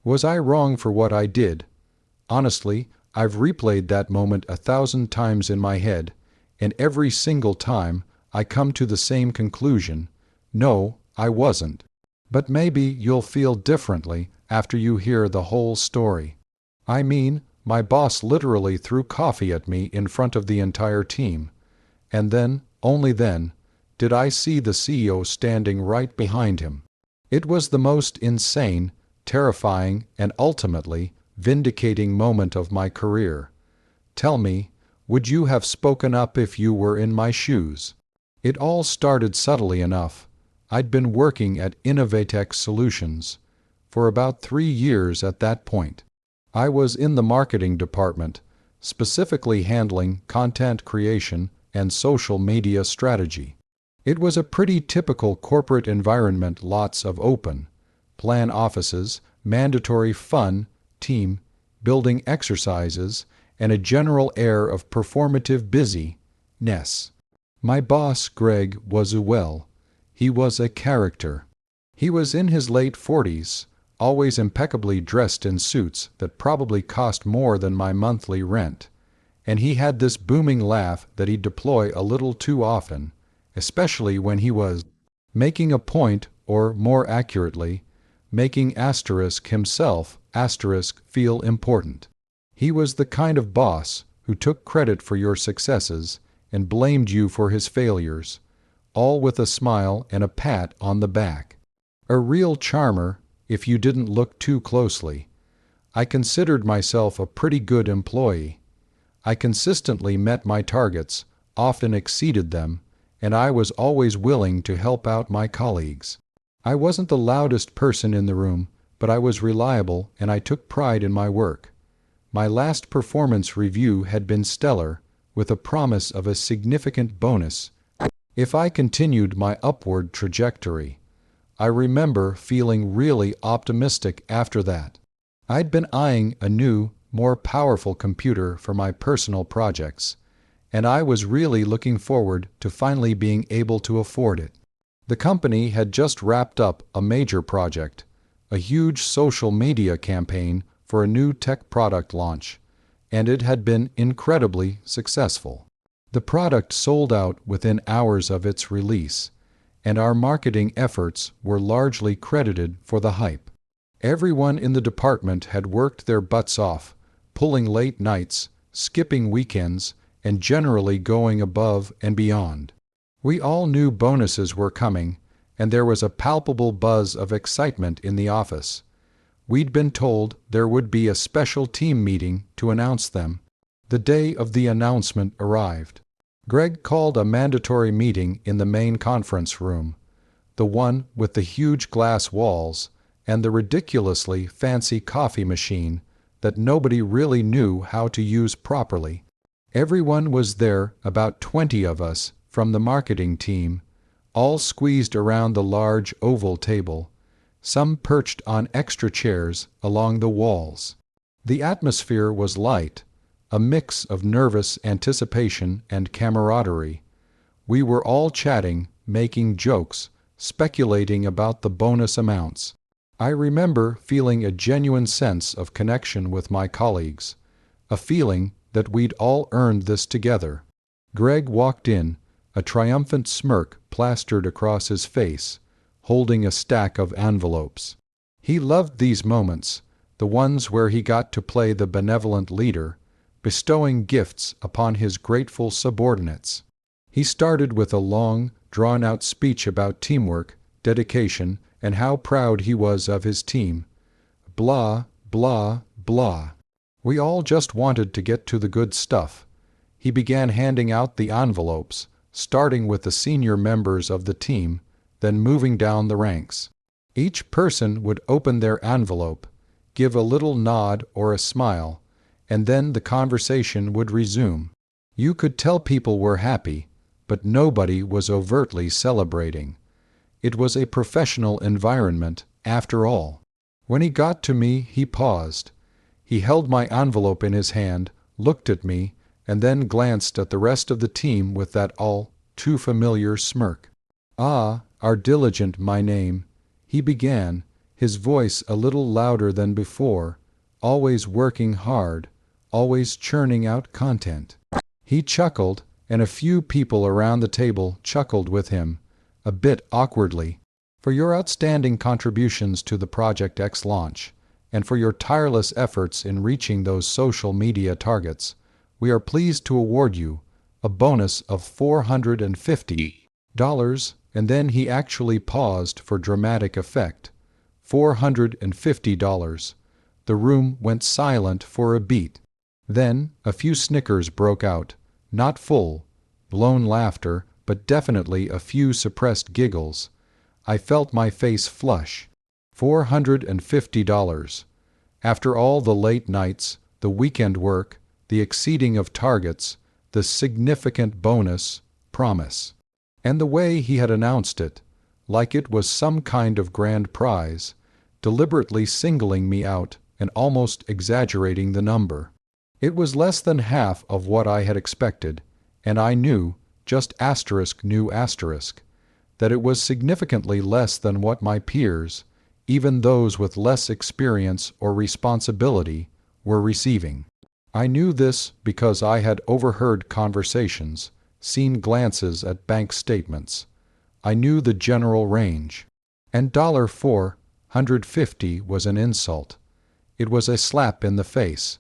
Was I wrong for what I did? Honestly, I've replayed that moment 1,000 times in my head, and every single time I come to the same conclusion: no, I wasn't. But maybe you'll feel differently after you hear the whole story. I mean, my boss literally threw coffee at me in front of the entire team. And then, only then, did I see the CEO standing right behind him. It was the most insane, terrifying, and ultimately vindicating moment of my career. Tell me, would you have spoken up if you were in my shoes? It all started subtly enough. I'd been working at Innovatech Solutions for about 3 years at that point. I was in the marketing department, specifically handling content creation and social media strategy. It was a pretty typical corporate environment, lots of open plan offices, mandatory fun, team building exercises, and a general air of performative busyness. My boss, Greg, was he was a character. He was in his late 40s, always impeccably dressed in suits that probably cost more than my monthly rent, and he had this booming laugh that he'd deploy a little too often, especially when he was making a point, or more accurately, making himself feel important. He was the kind of boss who took credit for your successes and blamed you for his failures, all with a smile and a pat on the back. A real charmer, if you didn't look too closely. I considered myself a pretty good employee. I consistently met my targets, often exceeded them, and I was always willing to help out my colleagues. I wasn't the loudest person in the room, but I was reliable and I took pride in my work. My last performance review had been stellar, with a promise of a significant bonus if I continued my upward trajectory. I remember feeling really optimistic after that. I'd been eyeing a new, more powerful computer for my personal projects, and I was really looking forward to finally being able to afford it. The company had just wrapped up a major project, a huge social media campaign for a new tech product launch, and it had been incredibly successful. The product sold out within hours of its release, and our marketing efforts were largely credited for the hype. Everyone in the department had worked their butts off, pulling late nights, skipping weekends, and generally going above and beyond. We all knew bonuses were coming, and there was a palpable buzz of excitement in the office. We'd been told there would be a special team meeting to announce them. The day of the announcement arrived. Greg called a mandatory meeting in the main conference room, the one with the huge glass walls and the ridiculously fancy coffee machine that nobody really knew how to use properly. Everyone was there, about 20 of us from the marketing team, all squeezed around the large oval table, some perched on extra chairs along the walls. The atmosphere was light, a mix of nervous anticipation and camaraderie. We were all chatting, making jokes, speculating about the bonus amounts. I remember feeling a genuine sense of connection with my colleagues, a feeling that we'd all earned this together. Greg walked in, a triumphant smirk plastered across his face, holding a stack of envelopes. He loved these moments, the ones where he got to play the benevolent leader, bestowing gifts upon his grateful subordinates. He started with a long, drawn-out speech about teamwork, dedication, and how proud he was of his team. Blah, blah, blah. We all just wanted to get to the good stuff. He began handing out the envelopes, starting with the senior members of the team, then moving down the ranks. Each person would open their envelope, give a little nod or a smile, and then the conversation would resume. You could tell people were happy, but nobody was overtly celebrating. It was a professional environment, after all. When he got to me, he paused. He held my envelope in his hand, looked at me, and then glanced at the rest of the team with that all too familiar smirk. "Ah, our diligent my name," he began, his voice a little louder than before, always working hard, always churning out content. He chuckled, and a few people around the table chuckled with him, a bit awkwardly. For your outstanding contributions to the Project X launch, and for your tireless efforts in reaching those social media targets, we are pleased to award you a bonus of $450. And then he actually paused for dramatic effect. $450. The room went silent for a beat. Then a few snickers broke out, not full, blown laughter, but definitely a few suppressed giggles. I felt my face flush. $450. After all the late nights, the weekend work, the exceeding of targets, the significant bonus, promise. And the way he had announced it, like it was some kind of grand prize, deliberately singling me out and almost exaggerating the number. It was less than half of what I had expected, and I knew, just asterisk knew asterisk, that it was significantly less than what my peers, even those with less experience or responsibility, were receiving. I knew this because I had overheard conversations, seen glances at bank statements. I knew the general range. And $450 was an insult. It was a slap in the face.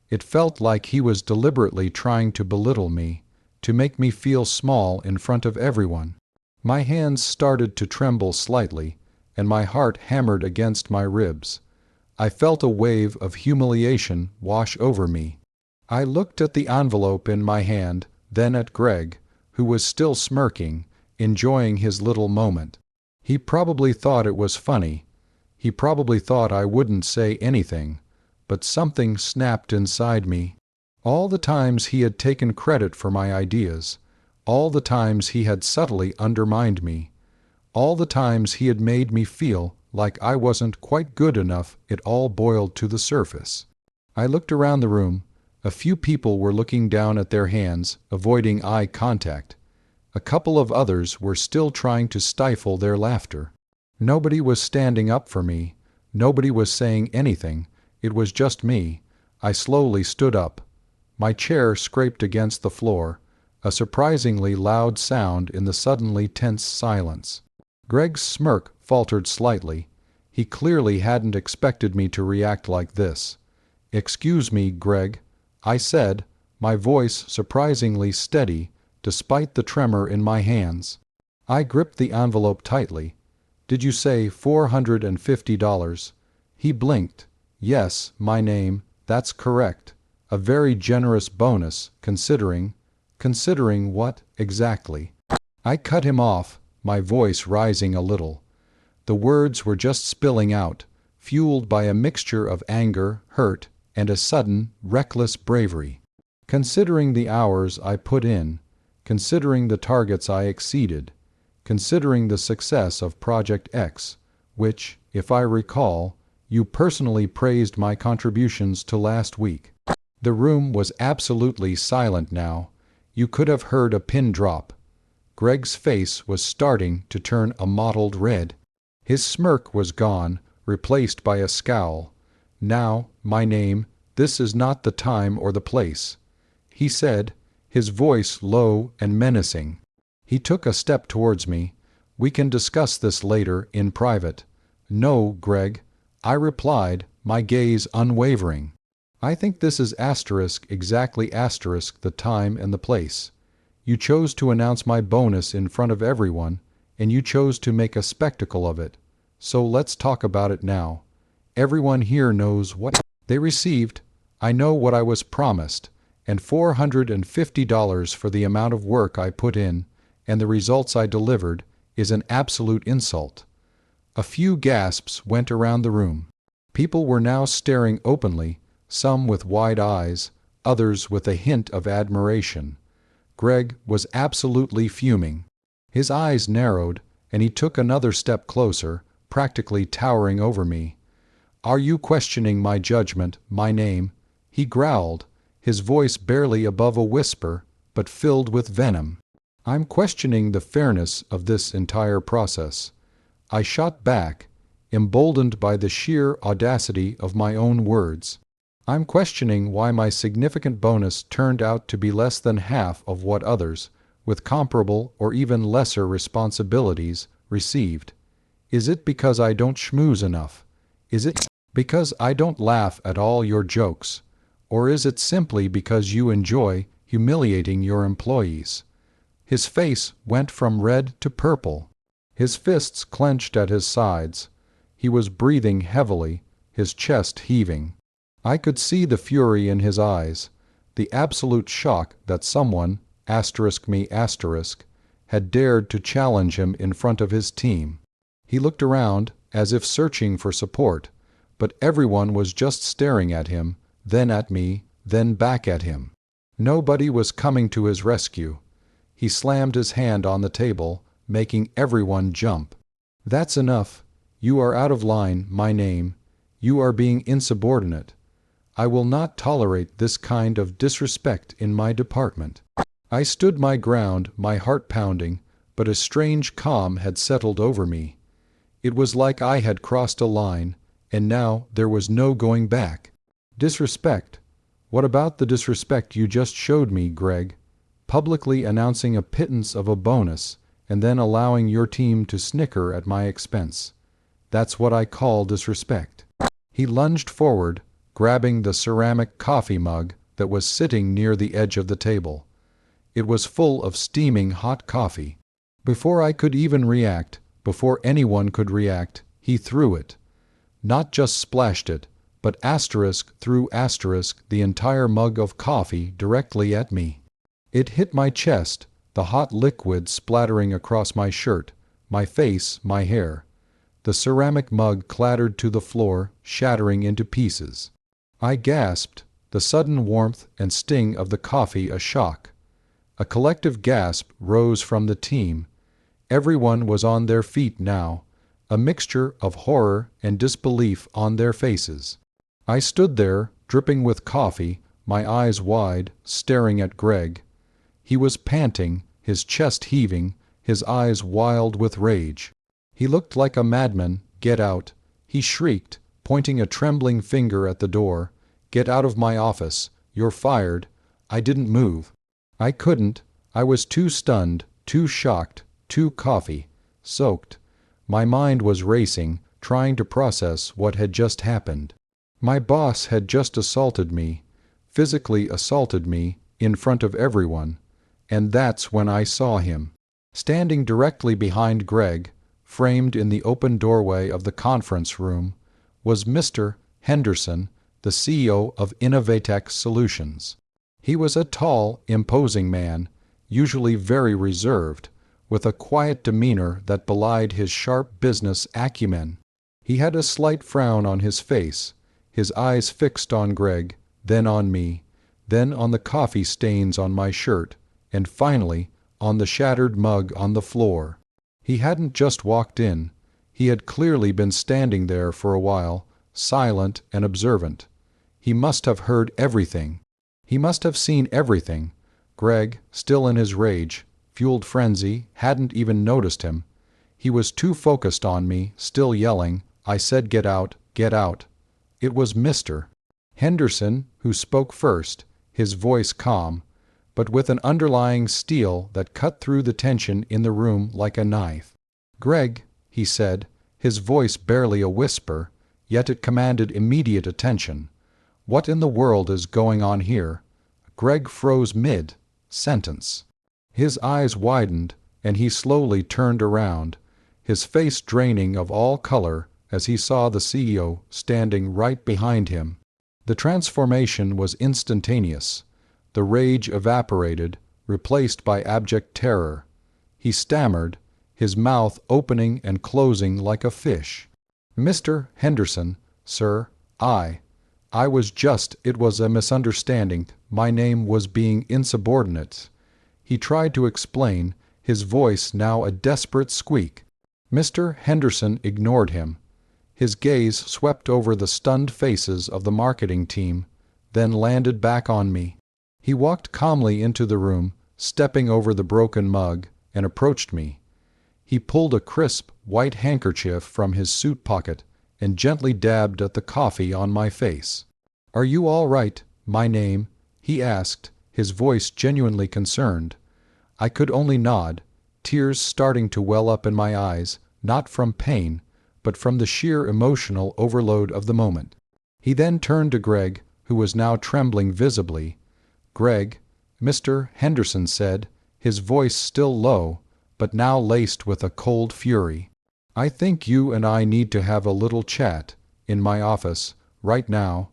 It felt like he was deliberately trying to belittle me, to make me feel small in front of everyone. My hands started to tremble slightly, and my heart hammered against my ribs. I felt a wave of humiliation wash over me. I looked at the envelope in my hand, then at Greg, who was still smirking, enjoying his little moment. He probably thought it was funny. He probably thought I wouldn't say anything, but something snapped inside me. All the times he had taken credit for my ideas, all the times he had subtly undermined me, all the times he had made me feel like I wasn't quite good enough, it all boiled to the surface. I looked around the room. A few people were looking down at their hands, avoiding eye contact. A couple of others were still trying to stifle their laughter. Nobody was standing up for me. Nobody was saying anything. It was just me. I slowly stood up. My chair scraped against the floor, a surprisingly loud sound in the suddenly tense silence. Greg's smirk faltered slightly. He clearly hadn't expected me to react like this. "Excuse me, Greg," I said, my voice surprisingly steady despite the tremor in my hands. I gripped the envelope tightly. "Did you say $450? He blinked. "Yes, my name, that's correct. A very generous bonus, considering..." "Considering what, exactly?" I cut him off, my voice rising a little. The words were just spilling out, fueled by a mixture of anger, hurt, and a sudden, reckless bravery. "Considering the hours I put in, considering the targets I exceeded, considering the success of Project X, which, if I recall, you personally praised my contributions to last week." The room was absolutely silent now. You could have heard a pin drop. Greg's face was starting to turn a mottled red. His smirk was gone, replaced by a scowl. "Now, my name, this is not the time or the place," he said, his voice low and menacing. He took a step towards me. "We can discuss this later, in private." "No, Greg," I replied, my gaze unwavering. "I think this is exactly the time and the place. You chose to announce my bonus in front of everyone, and you chose to make a spectacle of it. So let's talk about it now. Everyone here knows what they received. I know what I was promised, and $450 for the amount of work I put in and the results I delivered is an absolute insult." A few gasps went around the room. People were now staring openly, some with wide eyes, others with a hint of admiration. Greg was absolutely fuming. His eyes narrowed, and he took another step closer, practically towering over me. "Are you questioning my judgment, my name?" he growled, his voice barely above a whisper, but filled with venom. "I'm questioning the fairness of this entire process." I shot back. emboldened by the sheer audacity of my own words. I'm questioning why my significant bonus turned out to be less than half of what others, with comparable or even lesser responsibilities, received. Is it because I don't schmooze enough? Is it because I don't laugh at all your jokes? Or is it simply because you enjoy humiliating your employees? His face went from red to purple. His fists clenched at his sides. He was breathing heavily, his chest heaving. I could see the fury in his eyes, the absolute shock that someone, had dared to challenge him in front of his team. He looked around as if searching for support, but everyone was just staring at him, then at me, then back at him. Nobody was coming to his rescue. He slammed his hand on the table, making everyone jump. That's enough. You are out of line, my name. You are being insubordinate. I will not tolerate this kind of disrespect in my department. I stood my ground, my heart pounding, but a strange calm had settled over me. It was like I had crossed a line, and now there was no going back. Disrespect? What about the disrespect you just showed me, Greg? Publicly announcing a pittance of a bonus, and then allowing your team to snicker at my expense. That's what I call disrespect. He lunged forward, grabbing the ceramic coffee mug that was sitting near the edge of the table. It was full of steaming hot coffee. Before I could even react, before anyone could react, he threw it. Not just splashed it, but threw the entire mug of coffee directly at me. It hit my chest, the hot liquid splattering across my shirt, my face, my hair. The ceramic mug clattered to the floor, shattering into pieces. I gasped, the sudden warmth and sting of the coffee a shock. A collective gasp rose from the team. Everyone was on their feet now, a mixture of horror and disbelief on their faces. I stood there, dripping with coffee, my eyes wide, staring at Greg. He was panting, his chest heaving, his eyes wild with rage. He looked like a madman. Get out, he shrieked, pointing a trembling finger at the door. Get out of my office. You're fired. I didn't move. I couldn't. I was too stunned, too shocked, too coffee-soaked. My mind was racing, trying to process what had just happened. My boss had just assaulted me, physically assaulted me, in front of everyone. And that's when I saw him. Standing directly behind Greg, framed in the open doorway of the conference room, was Mr. Henderson, the CEO of Innovatex Solutions. He was a tall, imposing man, usually very reserved, with a quiet demeanor that belied his sharp business acumen. He had a slight frown on his face, his eyes fixed on Greg, then on me, then on the coffee stains on my shirt, and finally on the shattered mug on the floor. He hadn't just walked in. He had clearly been standing there for a while, silent and observant. He must have heard everything. He must have seen everything. Greg, still in his rage, fueled frenzy, hadn't even noticed him. He was too focused on me, still yelling. I said, "Get out, get out." It was Mr. Henderson who spoke first, his voice calm, but with an underlying steel that cut through the tension in the room like a knife. "Greg," he said, his voice barely a whisper, yet it commanded immediate attention. "What in the world is going on here?" Greg froze mid-sentence. His eyes widened, and he slowly turned around, his face draining of all color as he saw the CEO standing right behind him. The transformation was instantaneous. The rage evaporated, replaced by abject terror. He stammered, his mouth opening and closing like a fish. "Mr. Henderson, sir, it was a misunderstanding. My name was being insubordinate." He tried to explain, his voice now a desperate squeak. Mr. Henderson ignored him. His gaze swept over the stunned faces of the marketing team, then landed back on me. He walked calmly into the room, stepping over the broken mug, and approached me. He pulled a crisp, white handkerchief from his suit pocket and gently dabbed at the coffee on my face. "Are you all right, my name?" he asked, his voice genuinely concerned. I could only nod, tears starting to well up in my eyes, not from pain, but from the sheer emotional overload of the moment. He then turned to Greg, who was now trembling visibly. "Greg," Mr. Henderson said, his voice still low, but now laced with a cold fury. "I think you and I need to have a little chat, in my office, right now."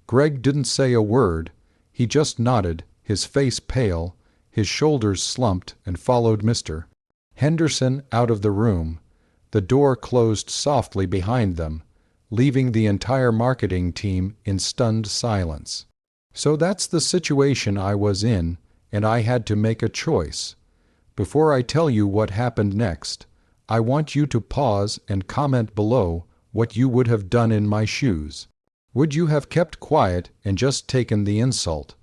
Greg didn't say a word. He just nodded, his face pale, his shoulders slumped, and followed Mr. Henderson out of the room. The door closed softly behind them, leaving the entire marketing team in stunned silence. So that's the situation I was in, and I had to make a choice. Before I tell you what happened next, I want you to pause and comment below what you would have done in my shoes. Would you have kept quiet and just taken the insult?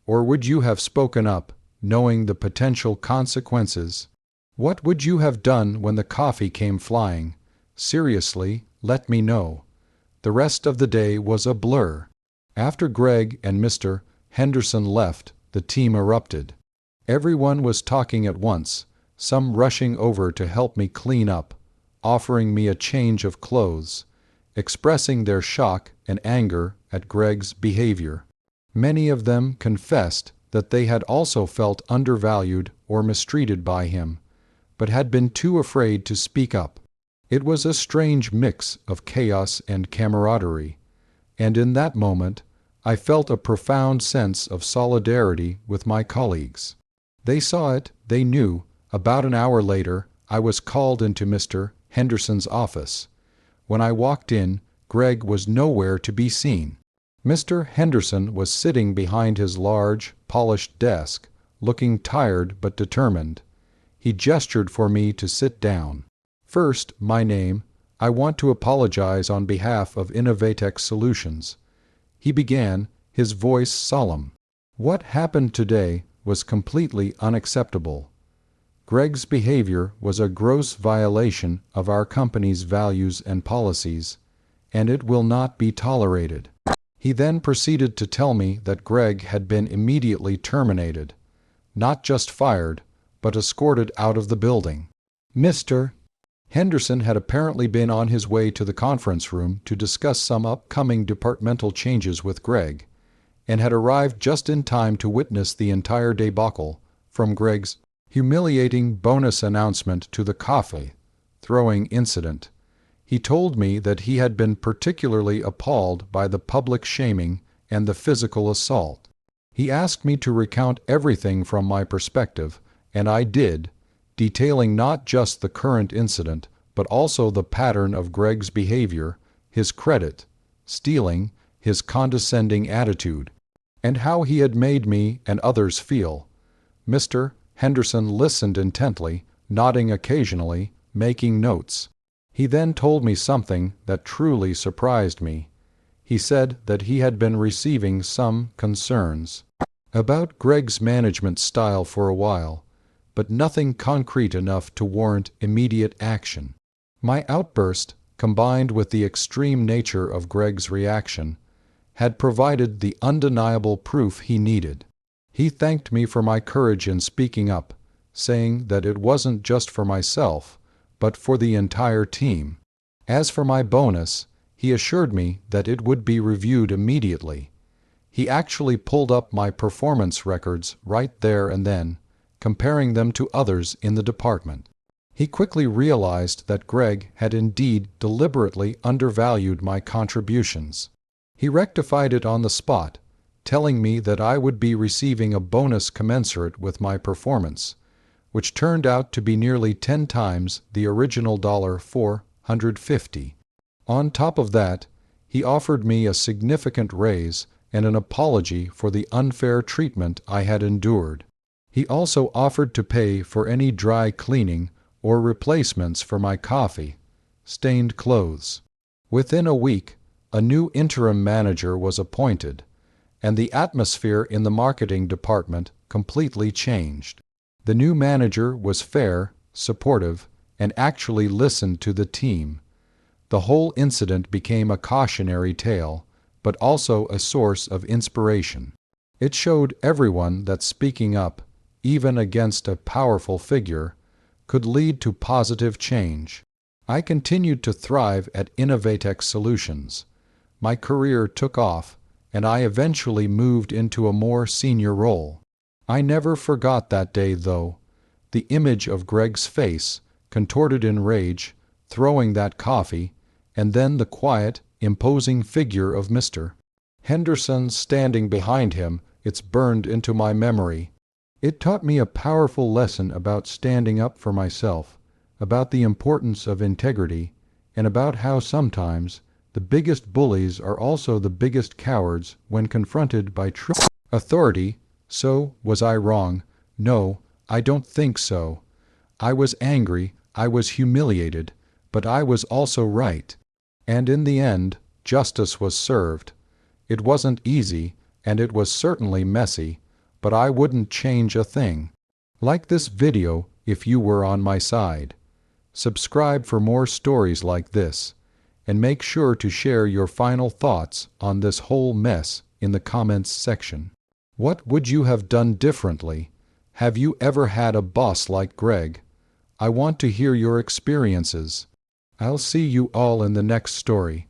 Or would you have spoken up, knowing the potential consequences? What would you have done when the coffee came flying? Seriously, let me know. The rest of the day was a blur. After Greg and Mr. Henderson left, the team erupted. Everyone was talking at once, some rushing over to help me clean up, offering me a change of clothes, expressing their shock and anger at Greg's behavior. Many of them confessed that they had also felt undervalued or mistreated by him, but had been too afraid to speak up. It was a strange mix of chaos and camaraderie, and in that moment I felt a profound sense of solidarity with my colleagues. They saw it, they knew. About an hour later, I was called into Mr. Henderson's office. When I walked in, Greg was nowhere to be seen. Mr. Henderson was sitting behind his large, polished desk, looking tired but determined. He gestured for me to sit down. "First, my name, I want to apologize on behalf of Innovatex Solutions," he began, his voice solemn. "What happened today was completely unacceptable. Greg's behavior was a gross violation of our company's values and policies, and it will not be tolerated." He then proceeded to tell me that Greg had been immediately terminated, not just fired, but escorted out of the building. Mr. Henderson had apparently been on his way to the conference room to discuss some upcoming departmental changes with Greg, and had arrived just in time to witness the entire debacle, from Greg's humiliating bonus announcement to the coffee throwing incident. He told me that he had been particularly appalled by the public shaming and the physical assault. He asked me to recount everything from my perspective, and I did, detailing not just the current incident, but also the pattern of Greg's behavior, his credit, stealing, his condescending attitude, and how he had made me and others feel. Mr. Henderson listened intently, nodding occasionally, making notes. He then told me something that truly surprised me. He said that he had been receiving some concerns about Greg's management style for a while, but nothing concrete enough to warrant immediate action. My outburst, combined with the extreme nature of Greg's reaction, had provided the undeniable proof he needed. He thanked me for my courage in speaking up, saying that it wasn't just for myself, but for the entire team. As for my bonus, he assured me that it would be reviewed immediately. He actually pulled up my performance records right there and then, comparing them to others in the department. He quickly realized that Greg had indeed deliberately undervalued my contributions. He rectified it on the spot, telling me that I would be receiving a bonus commensurate with my performance, which turned out to be nearly 10 times the original $450. On top of that, he offered me a significant raise and an apology for the unfair treatment I had endured. He also offered to pay for any dry cleaning or replacements for my coffee, stained clothes. Within a week, a new interim manager was appointed, and the atmosphere in the marketing department completely changed. The new manager was fair, supportive, and actually listened to the team. The whole incident became a cautionary tale, but also a source of inspiration. It showed everyone that speaking up, even against a powerful figure, could lead to positive change. I continued to thrive at Innovatex Solutions. My career took off, and I eventually moved into a more senior role. I never forgot that day, though. The image of Greg's face, contorted in rage, throwing that coffee, and then the quiet, imposing figure of Mr. Henderson standing behind him, it's burned into my memory. It taught me a powerful lesson about standing up for myself, about the importance of integrity, and about how sometimes the biggest bullies are also the biggest cowards when confronted by true authority. So, was I wrong? No, I don't think so. I was angry, I was humiliated, but I was also right. And in the end, justice was served. It wasn't easy, and it was certainly messy, but I wouldn't change a thing. Like this video if you were on my side. Subscribe for more stories like this, and make sure to share your final thoughts on this whole mess in the comments section. What would you have done differently? Have you ever had a boss like Greg? I want to hear your experiences. I'll see you all in the next story.